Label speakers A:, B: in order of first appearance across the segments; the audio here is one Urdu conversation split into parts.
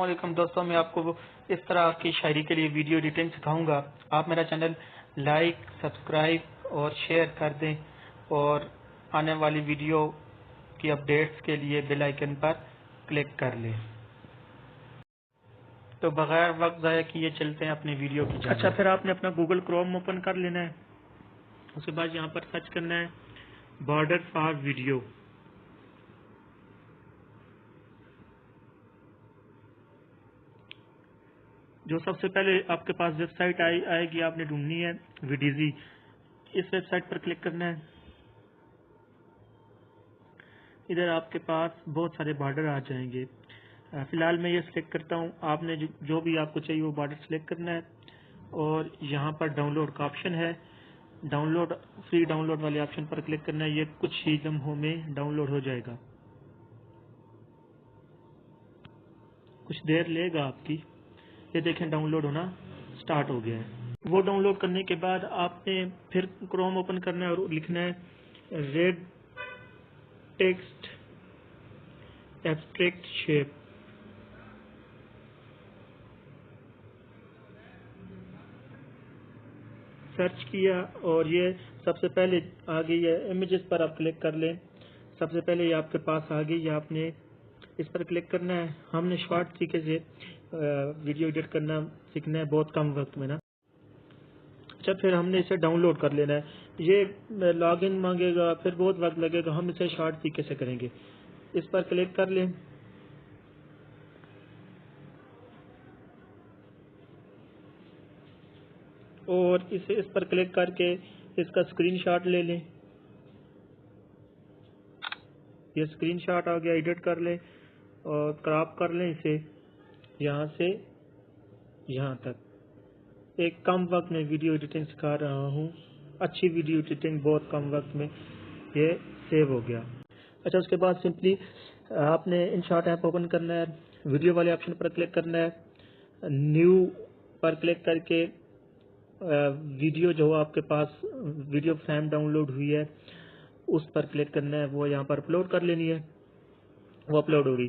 A: علیکم دوستوں، میں آپ کو اس طرح کی شاعری کے لیے ویڈیو ایڈیٹنگ سکھاؤں گا۔ آپ میرا چینل لائک، سبسکرائب اور شیئر کر دیں اور آنے والی ویڈیو کی اپڈیٹس کے لیے بیل آئیکن پر کلک کر لیں۔ تو بغیر وقت ضائع کیے چلتے ہیں اپنی ویڈیو کی جانب۔ اچھا، پھر آپ نے اپنا گوگل کروم اوپن کر لینا ہے۔ اس کے بعد یہاں پر سرچ کرنا ہے بارڈر فار ویڈیو۔ جو سب سے پہلے آپ کے پاس ویب سائٹ آئے گی، آپ نے ڈھونڈنی ہے ویڈیزی۔ اس ویب سائٹ پر کلک کرنا ہے۔ ادھر آپ کے پاس بہت سارے بارڈر آ جائیں گے۔ فی الحال میں یہ سلیکٹ کرتا ہوں۔ آپ نے جو بھی آپ کو چاہیے وہ بارڈر سلیکٹ کرنا ہے اور یہاں پر ڈاؤن لوڈ کا آپشن ہے، فری ڈاؤن لوڈ والے آپشن پر کلک کرنا ہے۔ یہ کچھ ہی لمحوں میں ڈاؤن لوڈ ہو جائے گا، کچھ دیر لے گا آپ کی۔ یہ دیکھیں ڈاؤن لوڈ ہونا سٹارٹ ہو گیا ہے۔ وہ ڈاؤن لوڈ کرنے کے بعد آپ نے پھر کروم اوپن کرنا ہے اور لکھنا ہے red text abstract shape. Search کیا اور یہ سب سے پہلے آ گئی ہے، امیجز پر آپ کلک کر لیں۔ سب سے پہلے یہ آپ کے پاس آ گئی ہے، آپ نے اس پر کلک کرنا ہے۔ ہم نے شارٹ طریقے سے ویڈیو ایڈٹ کرنا سیکھنا ہے بہت کم وقت میں نا۔ اچھا، پھر ہم نے اسے ڈاؤن لوڈ کر لینا ہے۔ یہ لاگ ان مانگے گا، پھر بہت وقت لگے گا، ہم اسے شارٹ طریقے سے کریں گے۔ اس پر کلک کر لیں اور اس پر کلک کر کے اس کا اسکرین شاٹ لے لیں۔ یہ اسکرین شاٹ آ گیا، ایڈٹ کر لیں اور کراپ کر لیں اسے یہاں سے یہاں تک۔ ایک کم وقت میں ویڈیو ایڈیٹنگ سکھا رہا ہوں، اچھی ویڈیو ایڈیٹنگ بہت کم وقت میں یہ سیو ہو گیا۔ اچھا، اس کے بعد سمپلی آپ نے ان شاٹ ایپ اوپن کرنا ہے، ویڈیو والے آپشن پر کلک کرنا ہے، نیو پر کلک کر کے ویڈیو جو آپ کے پاس ویڈیو فریم ڈاؤن لوڈ ہوئی ہے اس پر کلک کرنا ہے، وہ یہاں پر اپلوڈ کر لینی ہے، وہ اپلوڈ ہوگی۔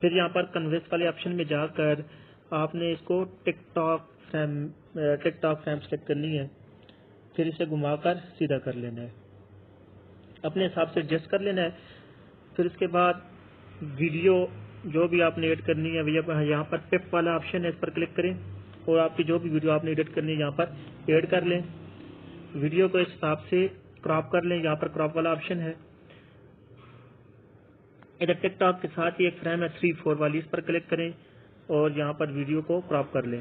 A: پھر یہاں پر کنورس والے آپشن میں جا کر آپ نے اس کو ٹک ٹاک فریم سلیکٹ کرنی ہے، پھر اسے گھما کر سیدھا کر لینا ہے، اپنے حساب سے ایڈجسٹ کر لینا ہے۔ پھر اس کے بعد ویڈیو جو بھی آپ نے ایڈ کرنی ہے یہاں پر پپ والا آپشن ہے، اس پر کلک کریں اور آپ کی جو بھی ویڈیو آپ نے ایڈٹ کرنی ہے یہاں پر ایڈ کر لیں۔ ویڈیو کو اس حساب سے کراپ کر لیں، یہاں پر کراپ والا آپشن ہے۔ ادھر ٹک ٹاک کے ساتھ ہی ایک فریم ہے 3:4 والی، اس پر کلک کریں اور یہاں پر ویڈیو کو کراپ کر لیں،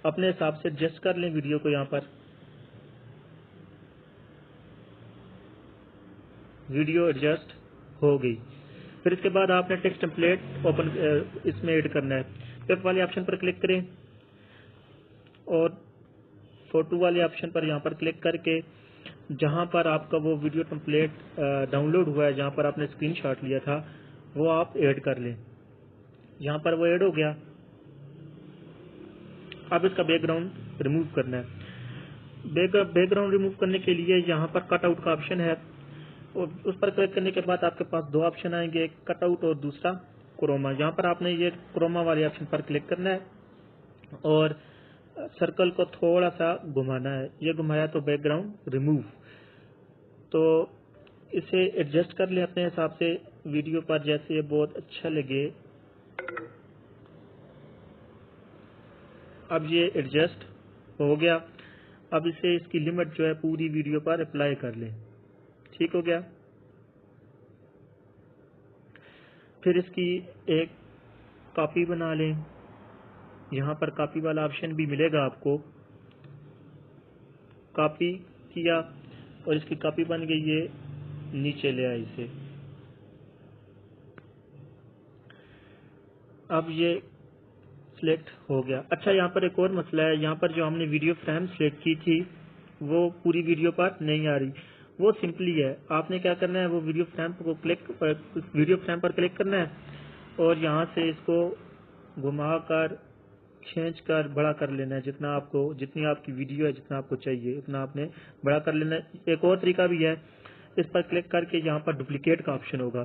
A: اپنے حساب سے ایڈجسٹ کر لیں ویڈیو کو۔ یہاں پر ویڈیو ایڈجسٹ ہو گئی۔ پھر اس کے بعد آپ نے ٹیکسٹ ٹیمپلیٹ اس میں ایڈ کرنا ہے، پپ والے آپشن پر کلک کریں اور فوٹو والے آپشن پر یہاں پر کلک کر کے جہاں پر آپ کا وہ ویڈیو ٹیمپلیٹ ڈاؤن لوڈ ہوا ہے، جہاں پر آپ نے اسکرین شاٹ لیا تھا وہ آپ ایڈ کر لیں۔ یہاں پر وہ ایڈ ہو گیا۔ اب اس کا بیک گراؤنڈ ریموو کرنا ہے۔ بیک گراؤنڈ ریموو کرنے کے لیے یہاں پر کٹ آؤٹ کا آپشن ہے، اور اس پر کلک کرنے کے بعد آپ کے پاس دو آپشن آئیں گے، ایک کٹ آؤٹ اور دوسرا کروما۔ یہاں پر آپ نے یہ کروما والے آپشن پر کلک کرنا ہے اور سرکل کو تھوڑا سا گھمانا ہے، یہ گھمایا تو بیک گراؤنڈ ریموو۔ تو اسے ایڈجسٹ کر لیں اپنے حساب سے ویڈیو پر جیسے یہ بہت اچھا لگے۔ اب یہ ایڈجسٹ ہو گیا۔ اب اسے اس کی لمٹ جو ہے پوری ویڈیو پر اپلائی کر لیں، ٹھیک ہو گیا۔ پھر اس کی ایک کاپی بنا لیں، یہاں پر کاپی والا آپشن بھی ملے گا آپ کو۔ کاپی کیا اور اس کی کاپی بن گئی، یہ نیچے لے آئے اسے۔ اب یہ سلیکٹ ہو گیا۔ اچھا، یہاں پر ایک اور مسئلہ ہے، یہاں پر جو ہم نے ویڈیو فریم سلیکٹ کی تھی وہ پوری ویڈیو پر نہیں آ رہی۔ وہ سمپلی ہے، آپ نے کیا کرنا ہے، وہ ویڈیو فریم پر کلک کرنا ہے اور یہاں سے اس کو گھما کر کھینچ کر بڑا کر لینا ہے، جتنی آپ کی ویڈیو ہے، جتنا آپ کو چاہیے اتنا آپ نے بڑا کر لینا ہے۔ ایک اور طریقہ بھی ہے، اس پر کلک کر کے یہاں پر ڈپلیکیٹ کا آپشن ہوگا،